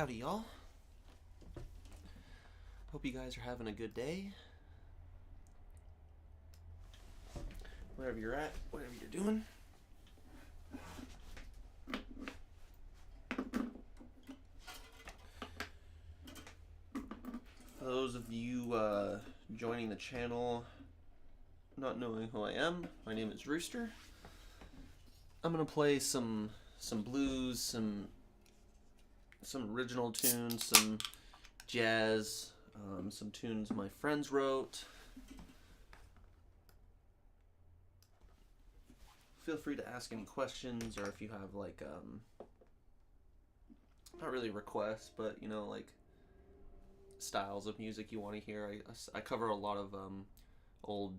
Howdy, y'all. Hope you guys are having a good day. Wherever you're at, whatever you're doing. For those of you joining the channel, not knowing who I am, my name is Rooster. I'm gonna play some blues, some original tunes, some jazz, some tunes my friends wrote. Feel free to ask any questions, or if you have like not really requests, but you know, like styles of music you want to hear. I cover a lot of old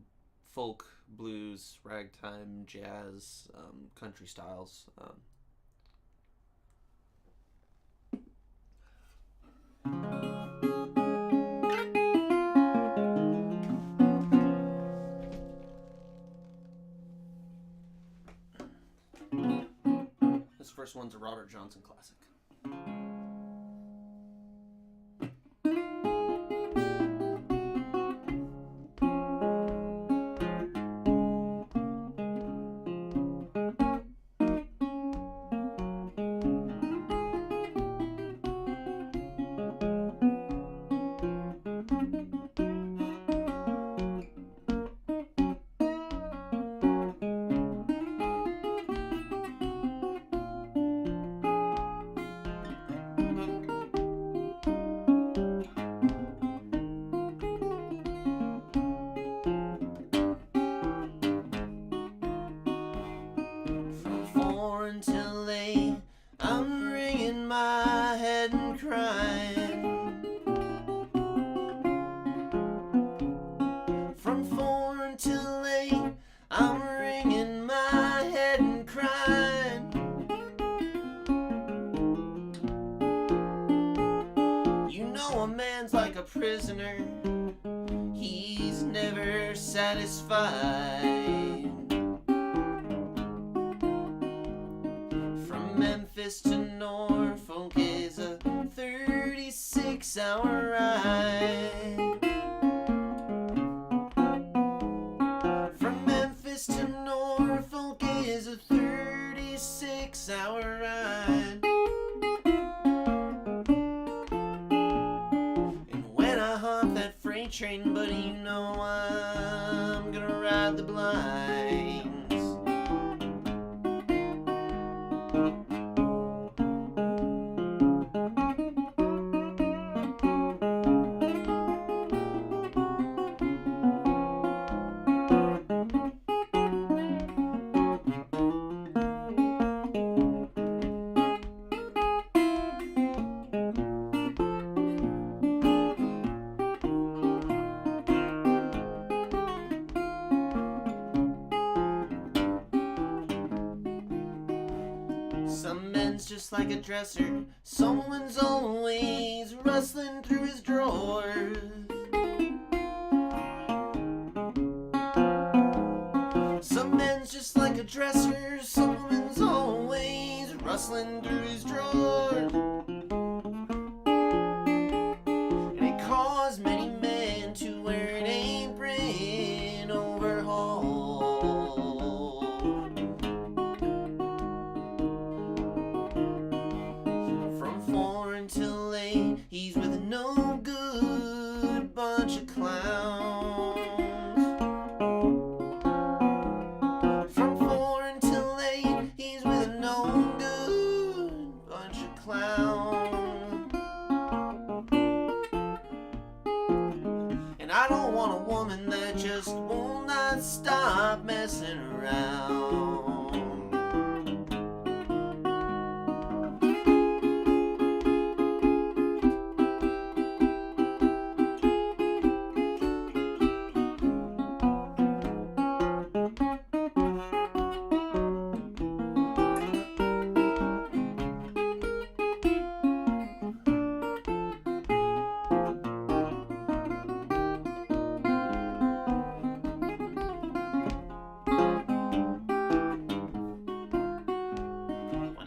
folk, blues, ragtime, jazz, country styles. This first one's a Robert Johnson classic. Until late, I'm wringing my head and crying. From 4 until 8, I'm wringing my head and crying. You know a man's like a prisoner, he's never satisfied. Memphis to Norfolk is a 36-hour ride. From Memphis to Norfolk is a 36-hour ride. And when I hop that freight train, buddy, you know I'm gonna ride the blinds. Some men's just like a dresser, someone's always rustling through his drawers. Some men's just like a dresser, someone's always rustling through his drawers. And it caused many men to wear an apron overhaul. Until 8, he's with a no good bunch of clowns. From 4 until 8, he's with a no good bunch of clowns. And I don't want a woman that just will not stop messing around.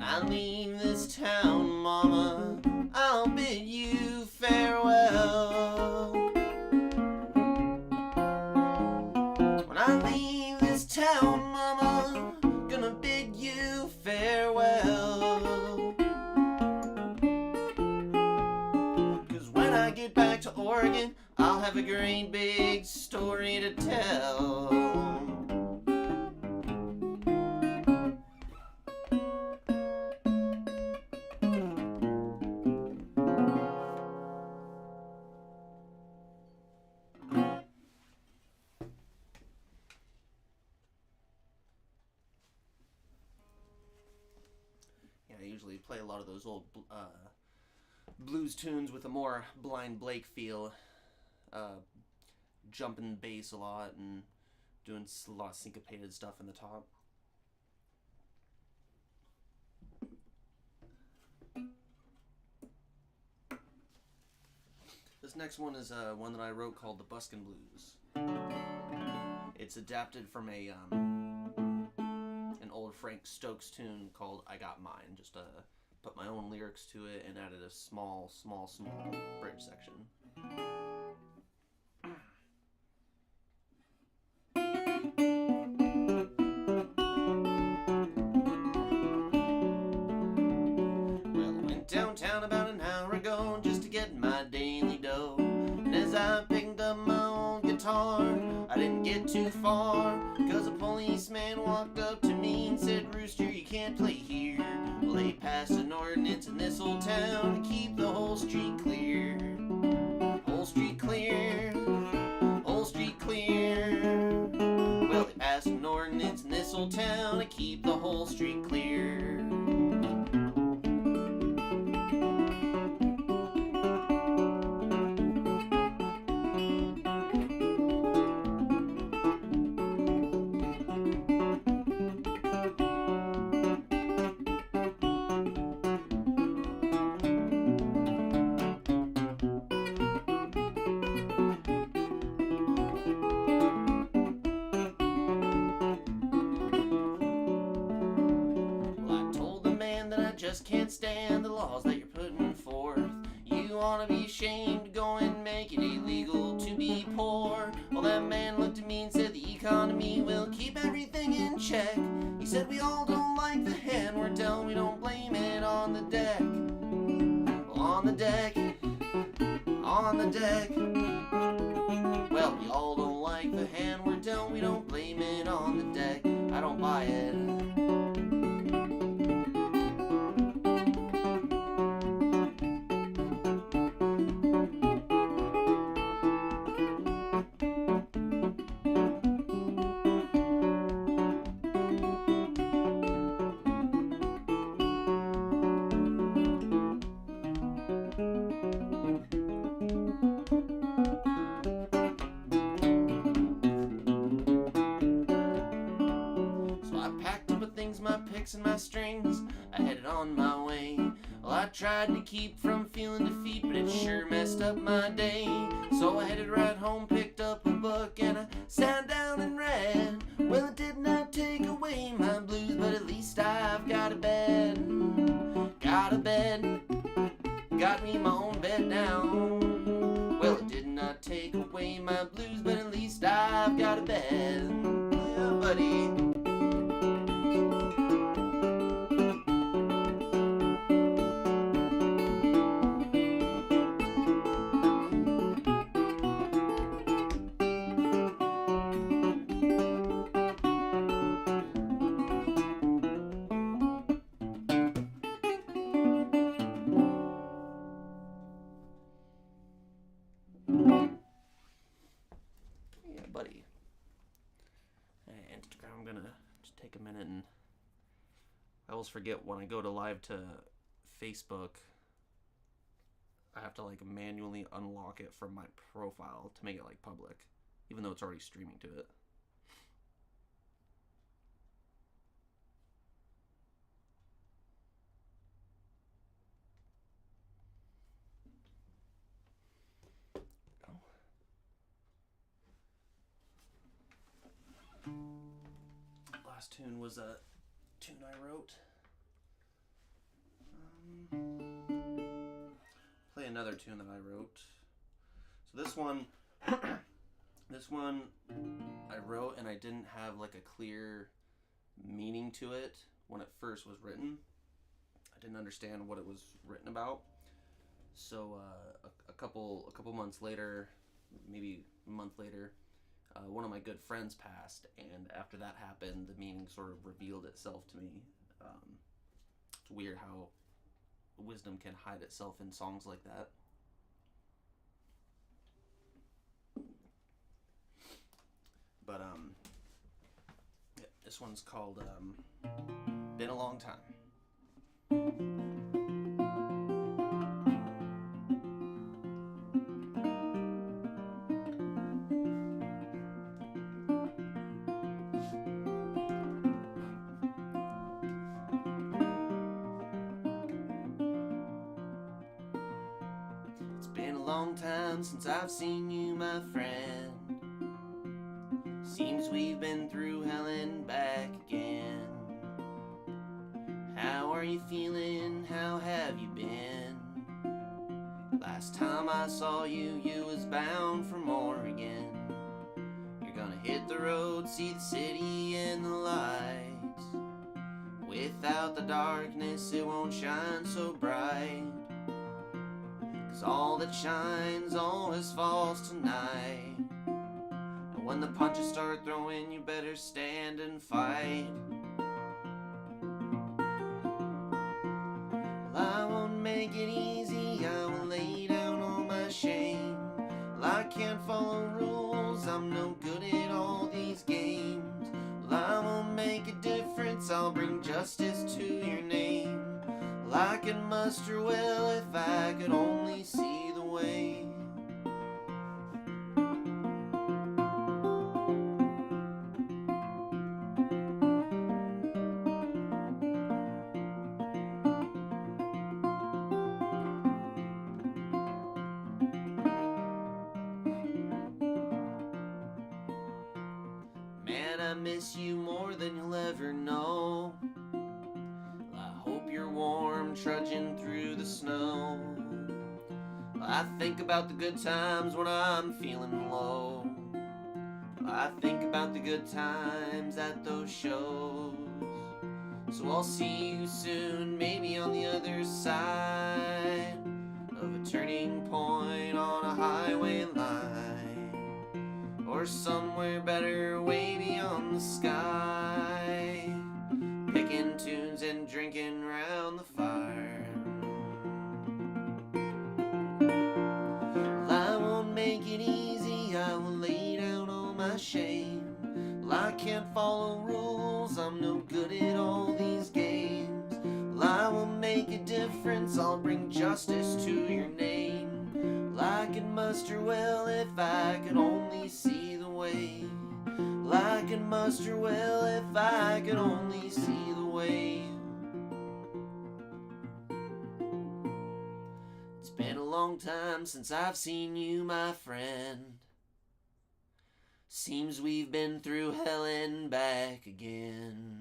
I leave this town, mama, I'll farewell. 'Cause when I get back to Oregon, I'll have a great big story to tell. I usually play a lot of those old blues tunes with a more Blind Blake feel, jumping bass a lot and doing a lot of syncopated stuff in the top. This next one is one that I wrote called The Buskin' Blues. It's adapted from an old Frank Stokes tune called I Got Mine. Just put my own lyrics to it and added a small bridge section. Well, I went downtown about an hour ago just to get my daily dough. And as I picked up my old guitar, I didn't get too far, 'cause a policeman walked up to me and said, "Rooster, you can't play here." Well, they passed an ordinance in this old town to keep the whole street clear. Whole street clear. Whole street clear. Well, they passed an ordinance in this old town to keep the whole street clear. Just can't stand the laws that you're putting forth. You ought to be ashamed to go and make it illegal to be poor. Well, that man looked at me and said the economy will keep everything in check. He said we all don't like the hand we're dealt, we don't blame it on the deck. Well, on the deck, on the deck. Well, we all don't like the hand we're dealt, we don't blame it on the deck. I don't buy it. My picks and my strings, I headed on my way. Well, I tried to keep from feeling defeat, but it sure messed up my day. So I headed right home, picked up a book, and I sat down and read. Well, it did not take away my blues, but at least I've got a bed. Got a bed, got me my own bed now. Well, it did not take away my blues, but at least I've got a bed. Yeah, buddy. Buddy. And I'm gonna just take a minute, and I always forget when I go to live to Facebook, I have to like manually unlock it from my profile to make it like public, even though it's already streaming to it. Last tune was a tune I wrote. Play another tune that I wrote. So this one I wrote and I didn't have like a clear meaning to it, when it first was written. I didn't understand what it was written about. So a couple months later, maybe a month later, one of my good friends passed, and after that happened, the meaning sort of revealed itself to me. It's weird how wisdom can hide itself in songs like that. But yeah, this one's called Been a Long Time. It's been a long time since I've seen you, my friend. Seems we've been through hell and back again. How are you feeling? How have you been? Last time I saw you, you was bound for more again. You're gonna hit the road, see the city and the lights. Without the darkness, it won't shine so bright. 'Cause all that shines always falls tonight. And when the punches start throwing, you better stand and fight. Well, I won't make it easy, I will lay down all my shame. Well, I can't follow rules, I'm no good at all these games. Well, I won't make a difference, I'll bring justice to your name. Well, I could muster well if I could only see the way. Man, I miss you more than you'll ever know. I hope you're warm, trudging through the snow. I think about the good times when I'm feeling low. I think about the good times at those shows. So I'll see you soon, maybe on the other side of a turning point on a highway line, or somewhere better way beyond the sky, picking tunes and drinking round the fire. Well, I won't make it easy, I will lay down all my shame. Well, I can't follow rules, I'm no good at all these games. Well, I will make a difference, I'll bring justice to your name. Well, I could muster well if I could only see the way. Well, I could muster well if I could only see the way. It's been a long time since I've seen you, my friend. Seems we've been through hell and back again.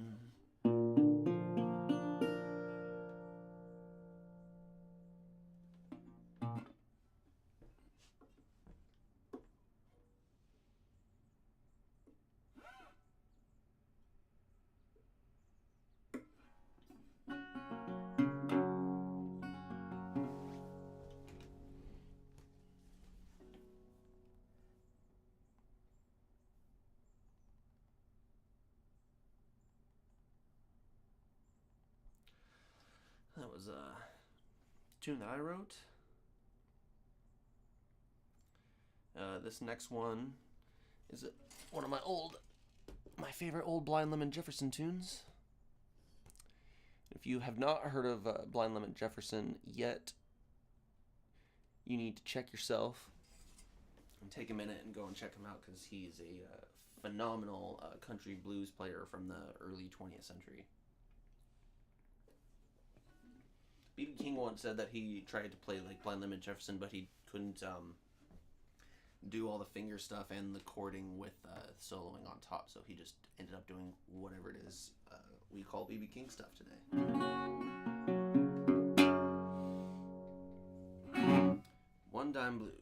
That was a tune that I wrote. This next one is one of my favorite old Blind Lemon Jefferson tunes. If you have not heard of Blind Lemon Jefferson yet, you need to check yourself and take a minute and go and check him out, because he's a phenomenal country blues player from the early 20th century. B.B. King once said that he tried to play like Blind Lemon Jefferson, but he couldn't do all the finger stuff and the chording with soloing on top, so he just ended up doing whatever it is we call B.B. King stuff today. One Dime Blues.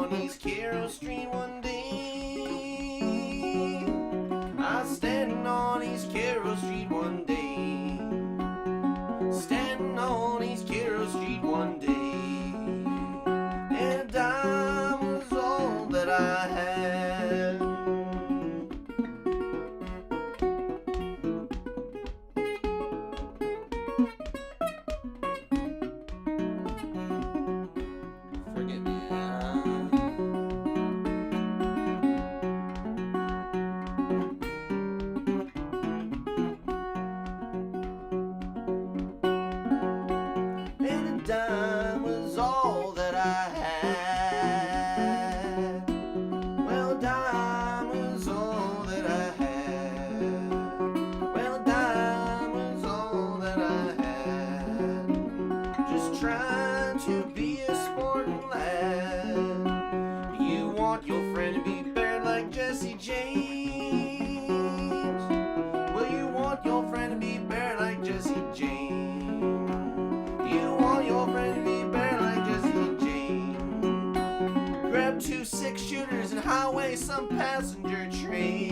on East Carroll Street one day. I was standing on East Carroll Street one day. Standing on East Carroll Street one day. And a dime was all that I had. Forgive me. And a dime was all that I had. Well, a dime was all that I had. Well, a dime was all that I had. Just trying to be a sporting lad. You want your friend to be buried like Jessie Jane? Well, you want your friend to be buried like Jessie Jane. You want your friend to be buried like Jessie Jane. Grab 2 6-shooters and highway some passenger train.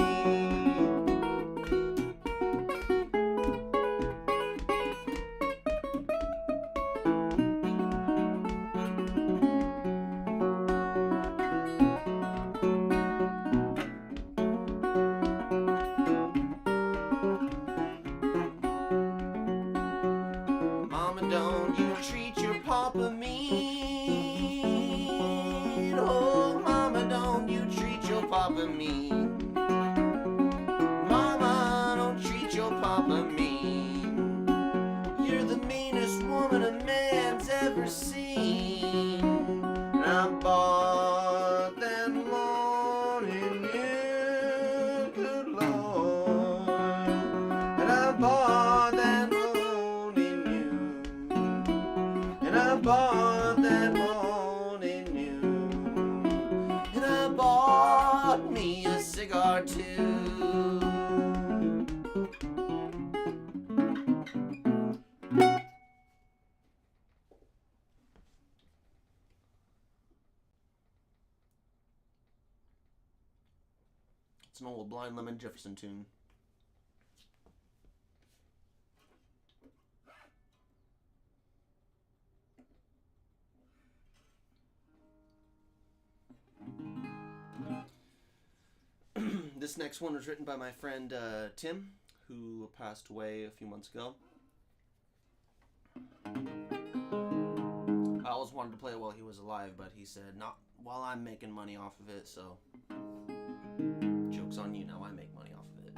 Mama, don't you treat your papa mean. Oh, mama, don't you treat your papa mean. Mama, don't treat your papa mean. You're the meanest woman a man's ever seen. And I bought that morning, yeah, good Lord. And I bought that morning new. And I bought that morning new. And I bought me a cigar too. It's an old Blind Lemon Jefferson tune. This next one was written by my friend Tim, who passed away a few months ago. I always wanted to play it while he was alive, but he said, not while I'm making money off of it, so joke's on you, now I make money off of it.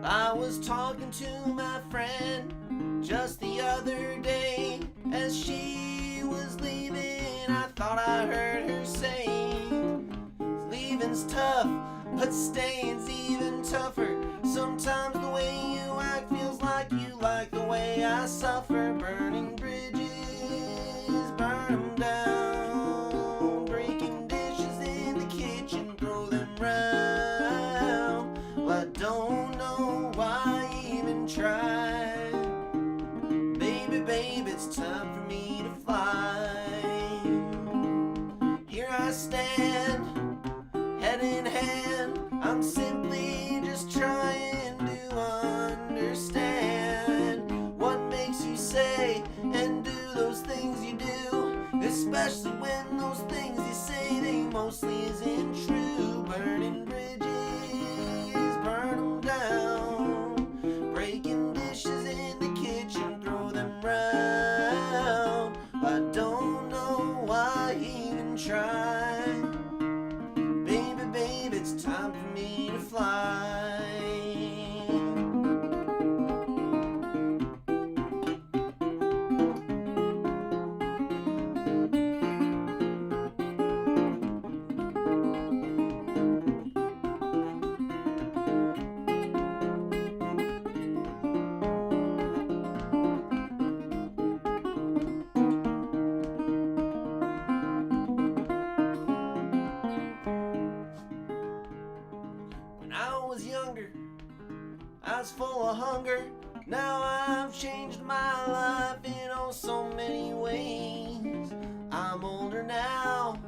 I was talking to my friend just the other day. As she was leaving, I thought I heard her say, leaving's tough, but staying's even tougher. Sometimes the way you act feels like you like the way I suffer. Burning bridges, burn them down. Breaking dishes in the kitchen, throw them round. Well, I don't know why I even try. Baby, baby, it's time for me to fly. Here I stand, head in hand. I'm simply just trying to eyes full of hunger. Now I've changed my life in oh so many ways. I'm older now,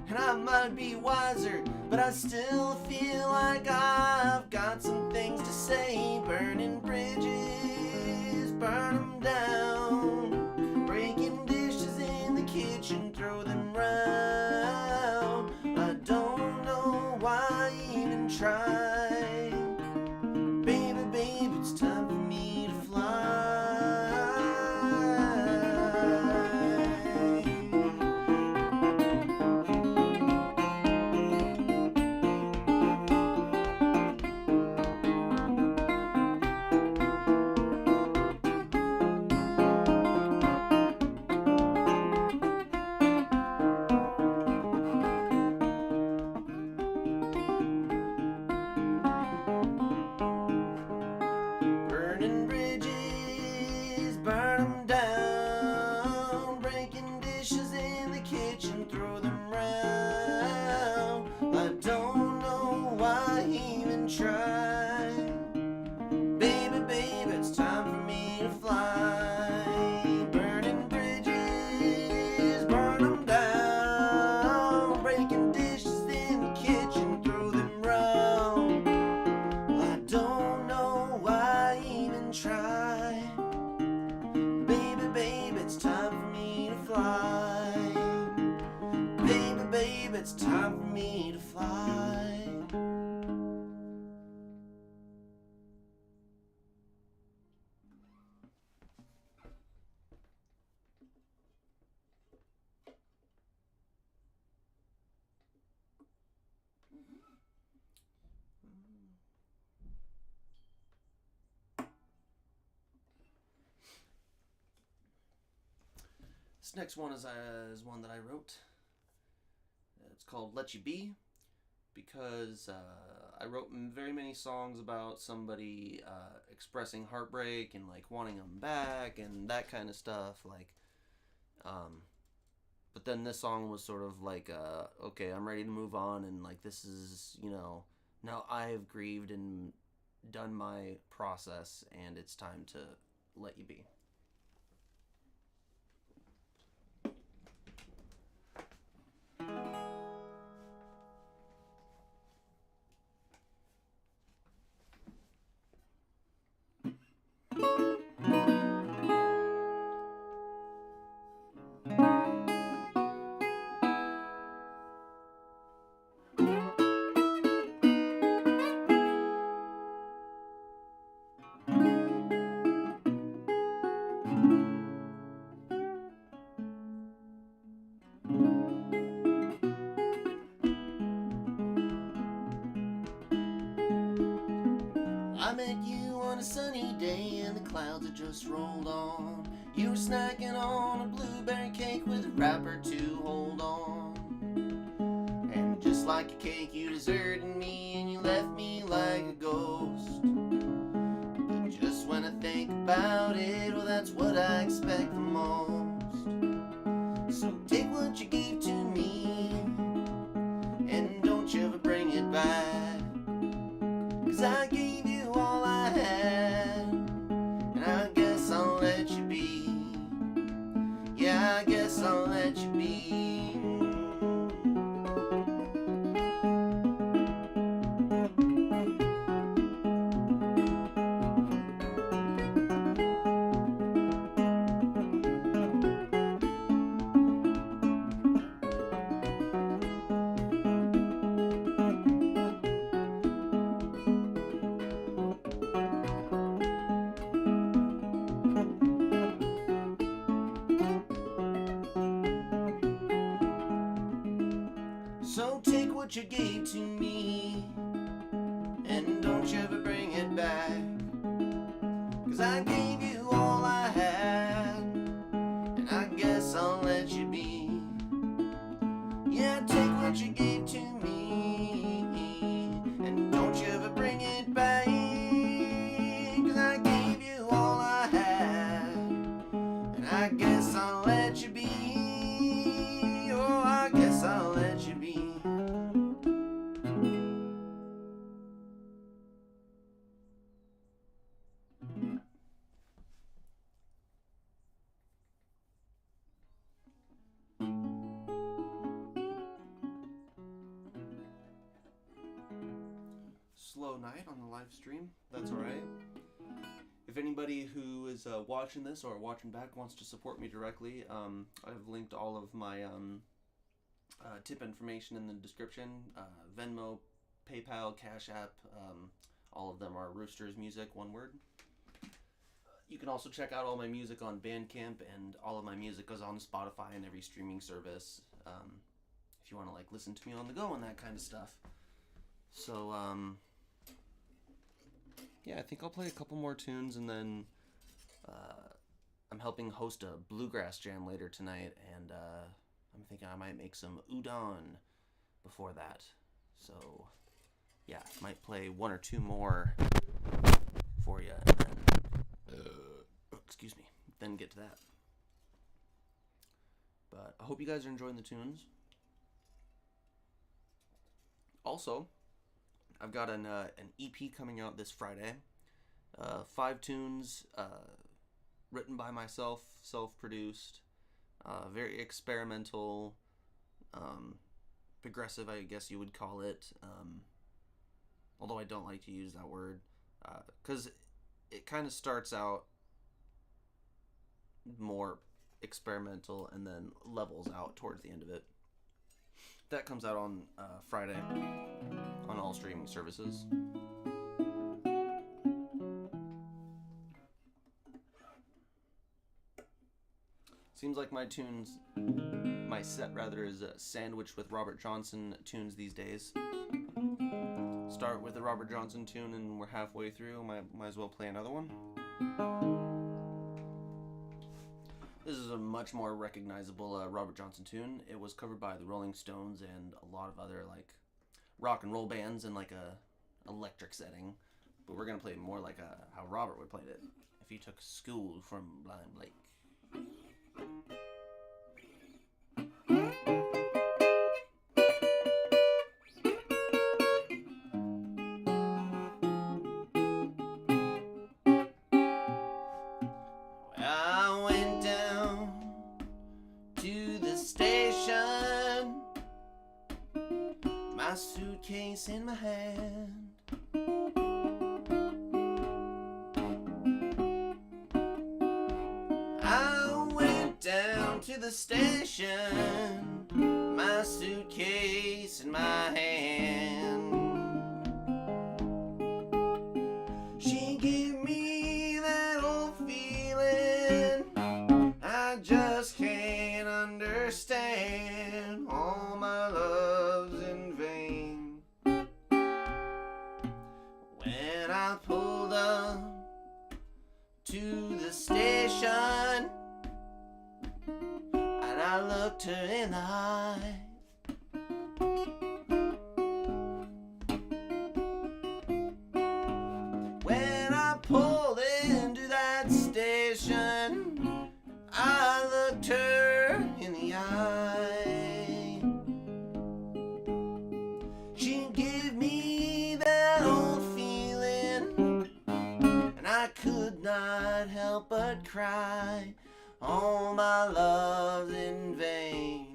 and I might be wiser, but I still feel like I've got some things to say. Burning bridges, burn them down. Breaking dishes in the kitchen, throw them round. I don't know why I even try. Baby, baby, it's time for me to fly. Burning bridges, burn them down. Breaking dishes in the kitchen, throw them round. I don't know why I even try. Baby, baby, it's time for me to fly. Burning bridges, burn them down. Breaking dishes in the kitchen, throw them round. I don't know why I even try. Baby, baby, it's time for me to fly. Baby, baby, it's time for me to fly. This next one is one that I wrote. It's called Let You Be, because I wrote very many songs about somebody expressing heartbreak and like wanting them back and that kind of stuff. But then this song was sort of like, okay, I'm ready to move on, and like this is, now I have grieved and done my process, and it's time to let you be. I met you on a sunny day and the clouds had just rolled on. You were snacking on a blueberry cake with a wrapper to hold on. And just like a cake, you deserted me and you left me like a ghost. But just when I think about it, well, that's what I expect the most. So take what you gave to me and don't you ever bring it back. 'Cause I gave you all I had, and I guess I'll let you be. Yeah, I guess I'll let you be. So take what you gave to me and don't you ever bring it back. 'Cause I gave you all I had, and I guess I'll let you be. Yeah, take what you gave to me and don't you ever bring it back. 'Cause I gave you all I had, and I guess I'll let you be. Oh, I guess I'll let you be. slow night on the live stream. That's alright. If anybody who is watching this or watching back wants to support me directly, I've linked all of my tip information in the description. Venmo, PayPal, Cash App, all of them are Roosters Music, one word. You can also check out all my music on Bandcamp, and all of my music is on Spotify and every streaming service. If you want to like listen to me on the go and that kind of stuff. So yeah, I think I'll play a couple more tunes, and then I'm helping host a bluegrass jam later tonight, and I'm thinking I might make some udon before that. So yeah, might play one or two more for you, and then excuse me, then get to that. But I hope you guys are enjoying the tunes. Also, I've got an EP coming out this Friday. 5 tunes, written by myself, self-produced, very experimental, progressive, I guess you would call it. Although I don't like to use that word, because it kind of starts out more experimental and then levels out towards the end of it. That comes out on Friday on all streaming services. Seems like my set is sandwiched with Robert Johnson tunes these days. Start with the Robert Johnson tune and we're halfway through. Might as well play another one. This is a much more recognizable Robert Johnson tune. It was covered by the Rolling Stones and a lot of other like rock and roll bands in like a electric setting. But we're gonna play it more like how Robert would play it if he took school from Blind Blake. Suitcase in my hand, I went down to the station, my suitcase in my hand. She gave me that old feeling I just can't understand. All my love's in vain. When I pulled up to the station and I looked her in the eye, when I pulled into that station, I looked her in the eye. She gave me that old feeling, and I could not help but cry. All my love's in vain.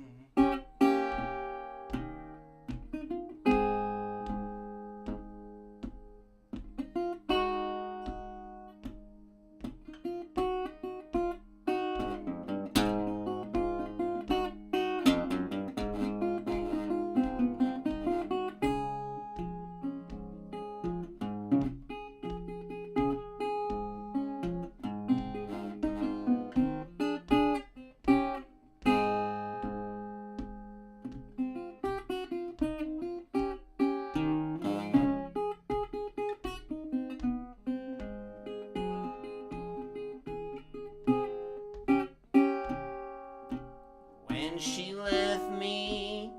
When she left me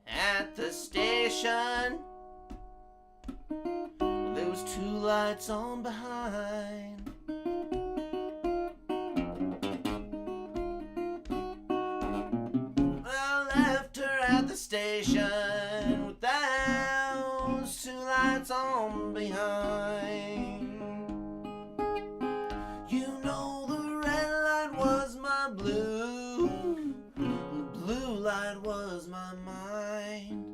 at the station, there was 2 lights on behind. I left her at the station with those 2 lights on behind. You know the red light was my blue, the blue light was my mind.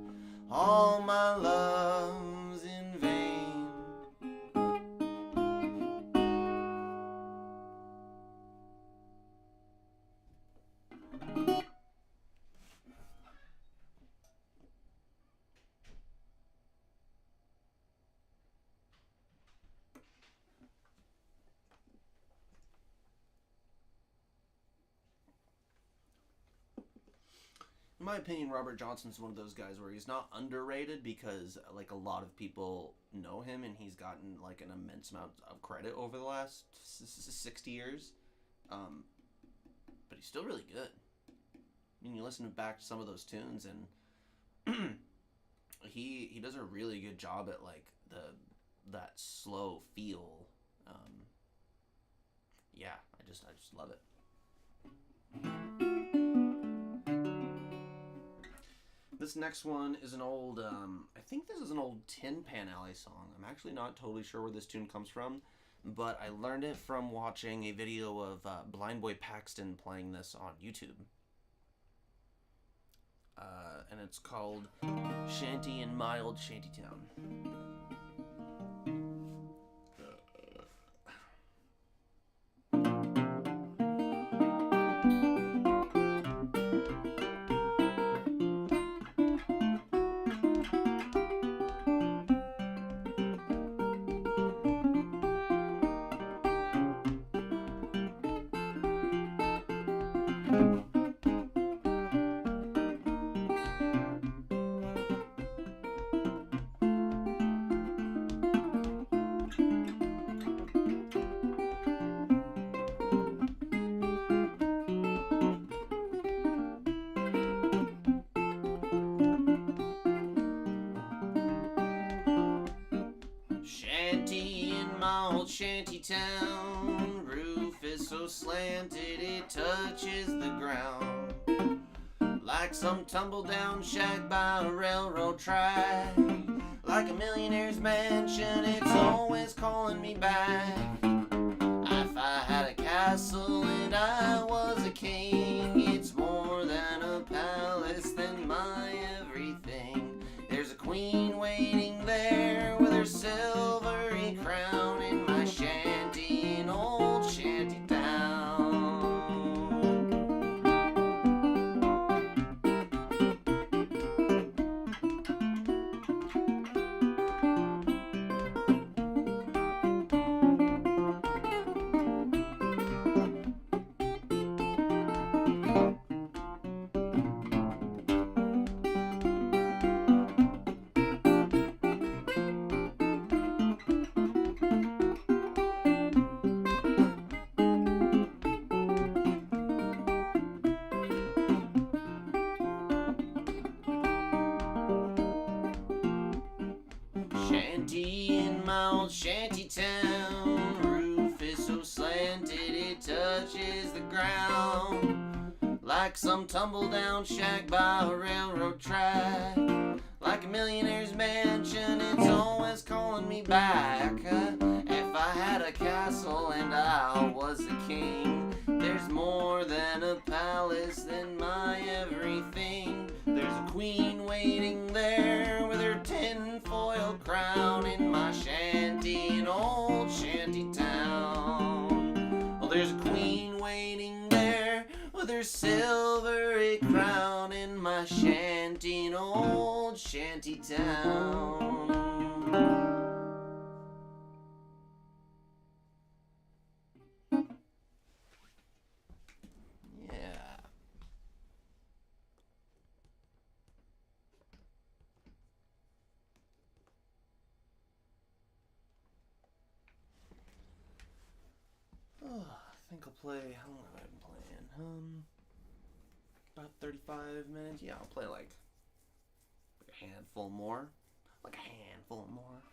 All my love's in vain. in my opinion, Robert Johnson's one of those guys where he's not underrated because like a lot of people know him and he's gotten like an immense amount of credit over the last 60 years. Um, but he's still really good. I mean, you listen back to some of those tunes and he does a really good job at like that slow feel. Yeah, I just love it. This next one is an old, I think this is an old Tin Pan Alley song. I'm actually not totally sure where this tune comes from, but I learned it from watching a video of Blind Boy Paxton playing this on YouTube. And it's called Shanty in My Old Shantytown. Shanty in my old shantytown, roof is so slanted it touches the ground. Like some tumble-down shack by a railroad track, like a millionaire's mansion, it's always calling me back. If I had a castle and I was a king, it's more than a palace than my everything. There's a queen waiting there with her silvery crown in my shanty in old shanty town. Shanty in my old shantytown, roof is so slanted it touches the ground. Like some tumble-down shack by a railroad track, like a millionaire's mansion, it's always calling me back. If I had a castle and I was a king, there's more than a palace than my everything. There's a queen waiting there with her tinfoil crown in my shanty in old shanty town. Well, there's a queen waiting there with her silvery crown in my shanty in old shanty town. I think I'll play, how long have I been playing? About 35 minutes. Yeah, I'll play like a handful more. Like a handful more.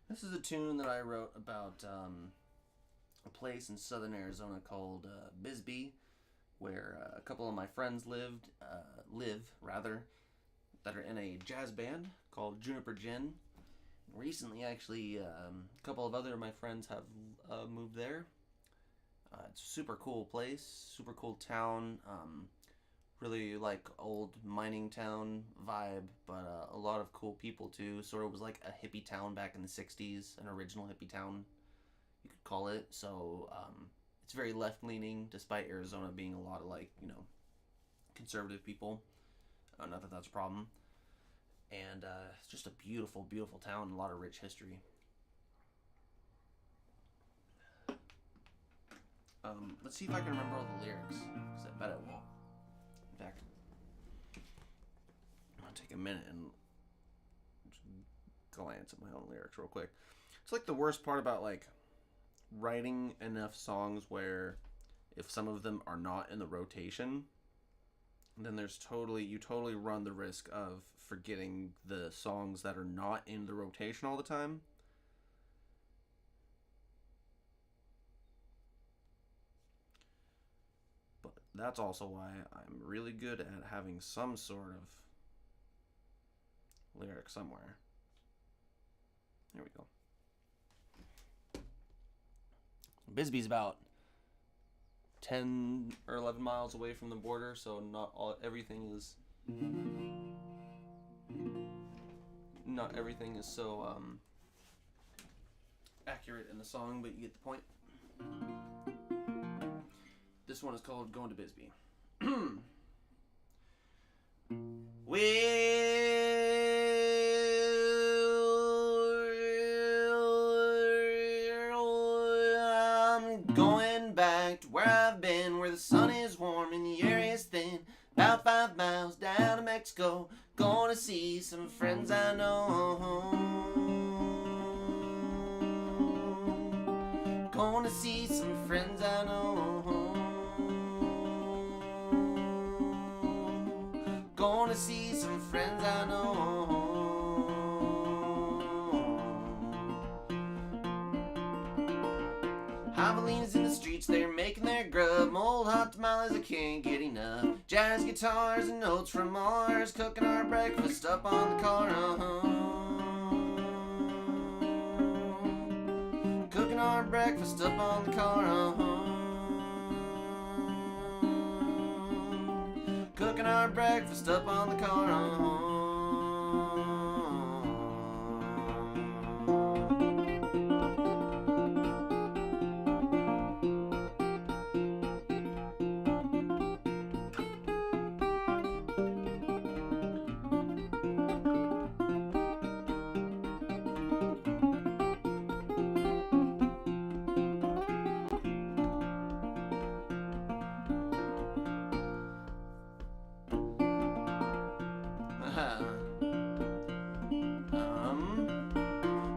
This is a tune that I wrote about a place in southern Arizona called Bisbee, where a couple of my friends live, that are in a jazz band called Juniper Gin. Recently, actually, a couple of other of my friends have moved there. It's a super cool place, super cool town. really like old mining town vibe, but a lot of cool people too. Sort of was like a hippie town back in the '60s, an original hippie town, you could call it. So it's very left leaning, despite Arizona being a lot of like conservative people. Not that that's a problem. And it's just a beautiful, beautiful town, a lot of rich history. Let's see if I can remember all the lyrics, because I bet I won't. In fact, I'm gonna take a minute and just glance at my own lyrics real quick. It's like the worst part about like writing enough songs where if some of them are not in the rotation, then you totally run the risk of forgetting the songs that are not in the rotation all the time. But that's also why I'm really good at having some sort of lyric somewhere. There we go. Bisbee's about 10 or 11 miles away from the border, so not everything is so accurate in the song, but you get the point. This one is called Going to Bisbee. I'm going back to where I've been, where the sun is warm and the air is thin. About 5 miles down to Mexico, gonna see some friends I know. Gonna see some friends I know. Gonna see some friends I know. Javelinas in the streets, they're making their grub. Old hot tamales, I can't get enough. Jazz guitars and notes from Mars, cooking our breakfast up on the car. Cooking our breakfast up on the car. Cooking our breakfast up on the car.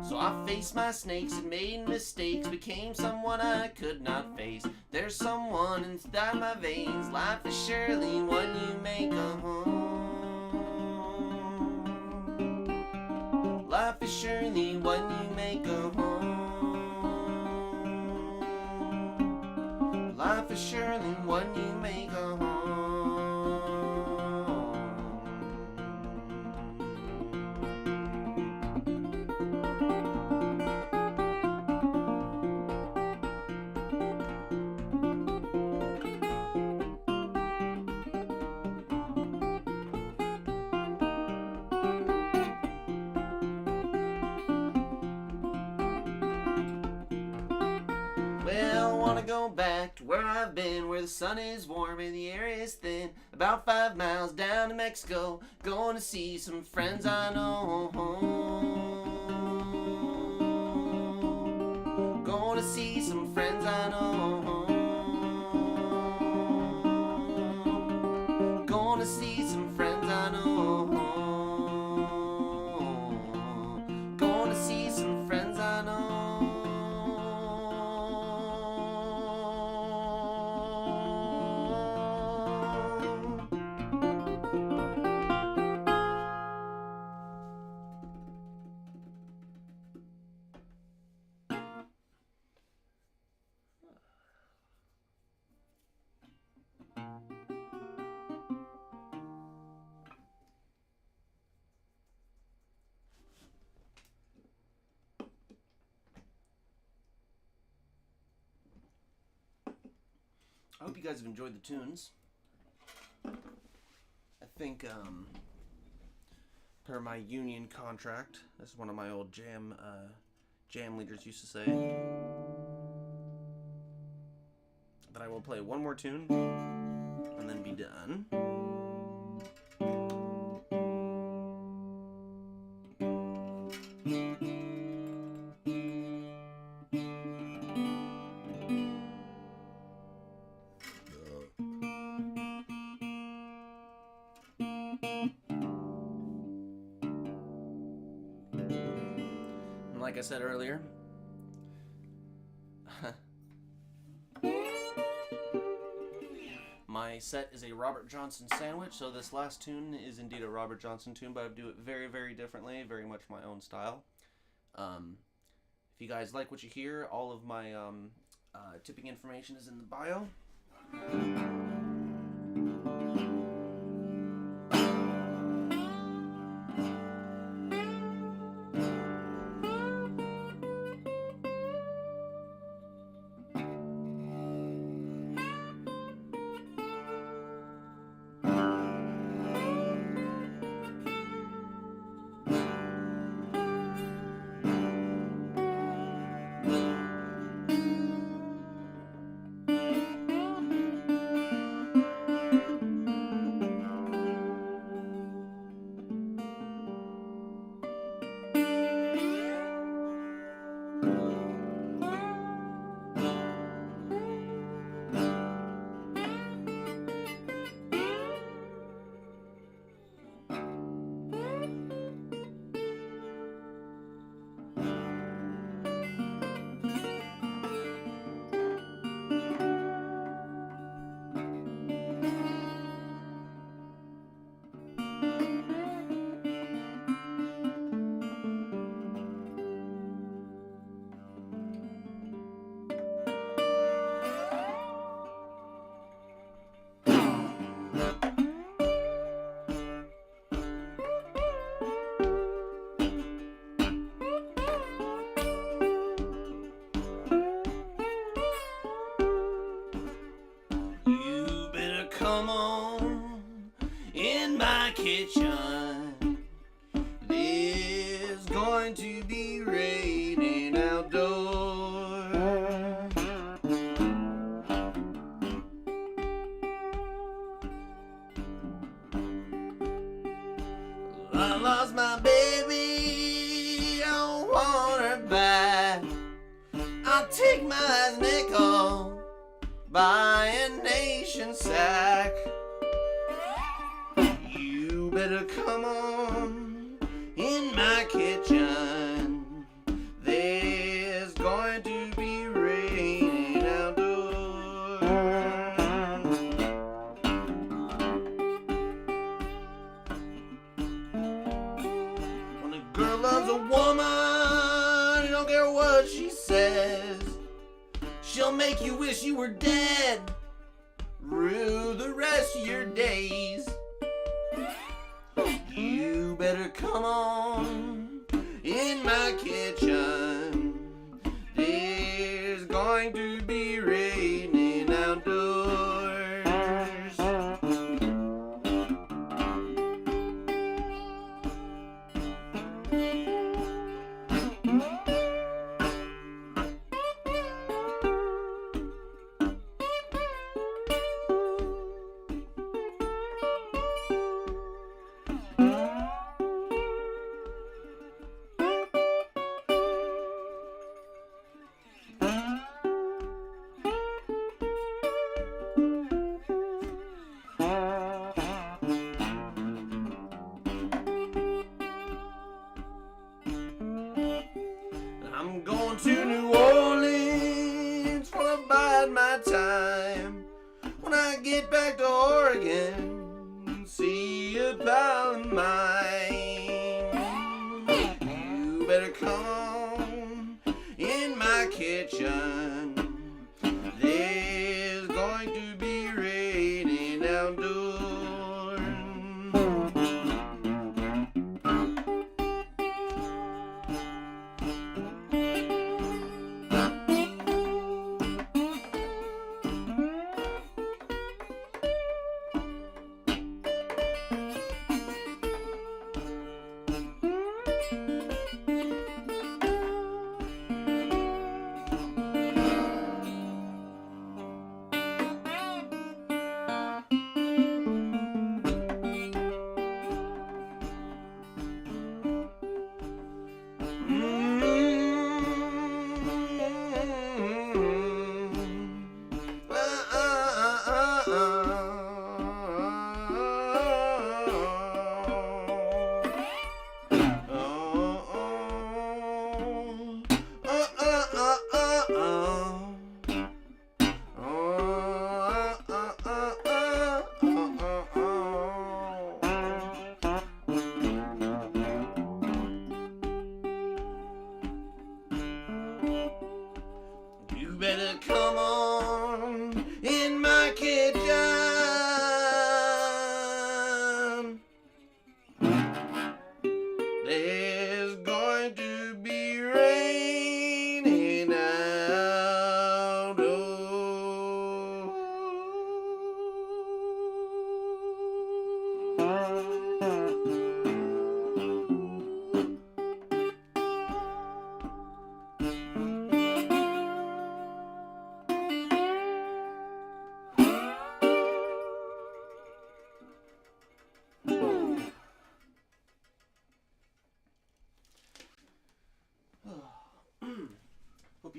So I faced my snakes and made mistakes, became someone I could not face. There's someone inside my veins. Life is surely what you make a home. Life is surely what you make a home. Life is surely what you make a home. Well, I wanna go back to where I've been, where the sun is warm and the air is thin. About 5 miles down to Mexico, going to see some friends I know. Going to see some friends I know. Going to see some friends I know. Going to see some friends I know. I hope you guys have enjoyed the tunes. think, per my union contract, this is one of my old jam leaders used to say, that I will play one more tune and then be done. Like I said earlier, my set is a Robert Johnson sandwich, so this last tune is indeed a Robert Johnson tune, but I do it very, very differently, very much my own style. If you guys like what you hear, all of my tipping information is in the bio. Come on in my kitchen. There's going to be raining outdoors. I lost my baby, I want her back. I'll take my nickel, buy a nation sack. You better come on in my kitchen. There's going to be raining outdoors. When a girl loves a woman, you don't care what she says. She'll make you wish you were dead, rue the rest of your days. You better come on in my kitchen. There's going to be raining outdoors. I'm going to New Orleans for to bide my time. When I get back to Oregon, see about mine. You better come on in my kitchen. There's going to be raining outdoors.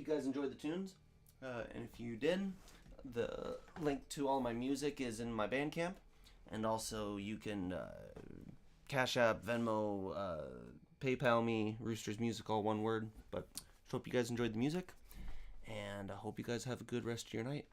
you guys enjoyed the tunes. And if you did, the link to all my music is in my Bandcamp. And also, you can Cash App, Venmo, PayPal me, Rooster's Music, all one word. But I hope you guys enjoyed the music. And I hope you guys have a good rest of your night.